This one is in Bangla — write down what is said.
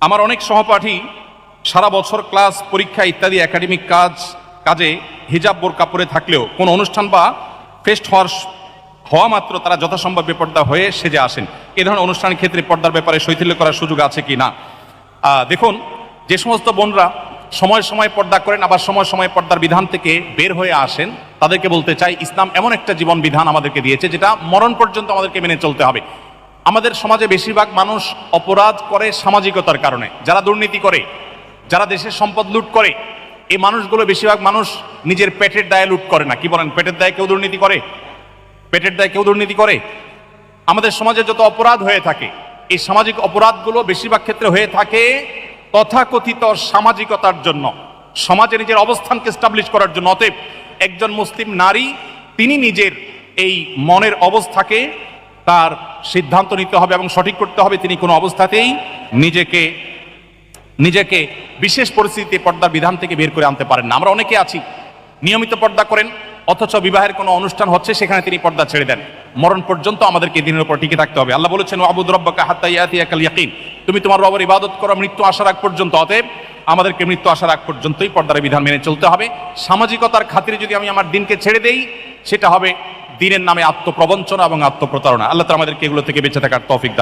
আমার অনেক সহপাঠী সারা বছর ক্লাস পরীক্ষা ইত্যাদি একাডেমিক কাজে হিজাব বোরকা পরে থাকলেও কোনো অনুষ্ঠান বা ফেস্ট হওয়া মাত্র তারা যথাসম্ভব বেপর্দা হয়ে সেজে আসেন। এ ধরনের অনুষ্ঠানের ক্ষেত্রে পর্দার ব্যাপারে শৈথিল্য করার সুযোগ আছে কি না? দেখুন, যে সমস্ত বোনরা সময় সময় পর্দা করেন আবার সময় সময় পর্দার বিধান থেকে বের হয়ে আসেন, তাদেরকে বলতে চাই, ইসলাম এমন একটা জীবন বিধান আমাদেরকে দিয়েছে যেটা মরণ পর্যন্ত আমাদেরকে মেনে চলতে হবে। আমাদের সমাজে বেশিরভাগ মানুষ অপরাধ করে সামাজিকতার কারণে। যারা দুর্নীতি করে, যারা দেশের সম্পদ লুট করে, এই মানুষগুলো বেশিরভাগ মানুষ নিজের পেটের দায়ে লুট করে না। কি বলেন? পেটের দায়ে কেউ দুর্নীতি করে? পেটের দায়ে কেউ দুর্নীতি করে? আমাদের সমাজে যত অপরাধ হয়ে থাকে, এই সামাজিক অপরাধগুলো বেশিরভাগ ক্ষেত্রে হয়ে থাকে তথাকথিত সামাজিকতার জন্য, সমাজে নিজের অবস্থানকে এস্টাবলিশ করার জন্য। অতএব একজন মুসলিম নারী তিনি নিজের এই মনের অবস্থাকে তার সিদ্ধান্ত নিতে হবে এবং সঠিক করতে হবে। তিনি কোনো অবস্থাতেই নিজেকে বিশেষ পরিস্থিতিতে পর্দার বিধান থেকে বের করে আনতে পারেন না। আমরা অনেকে আছি নিয়মিত পর্দা করেন, অথচ বিবাহের কোনো অনুষ্ঠান হচ্ছে সেখানে তিনি পর্দা ছেড়ে দেন। মরণ পর্যন্ত আমাদেরকে দিনের উপর টিকে থাকতে হবে। আল্লাহ বলেছেন, ওয়াবুদ রাব্বাকা হাত্তা ইয়াতিয়াকাল ইয়াকিন, তুমি তোমার রবের ইবাদত করো মৃত্যু আসার আগ পর্যন্ত। অতএব আমাদেরকে মৃত্যু আসার আগ পর্যন্তই পর্দার বিধান মেনে চলতে হবে। সামাজিকতার খাতিরে যদি আমি আমার দিনকে ছেড়ে দেই, সেটা হবে দিনের নামে আত্মপ্রবঞ্চনা এবং আত্মপ্রতারণা। আল্লাহ তাআলা আমাদেরকে এগুলো থেকে বেঁচে থাকার তৌফিক দান।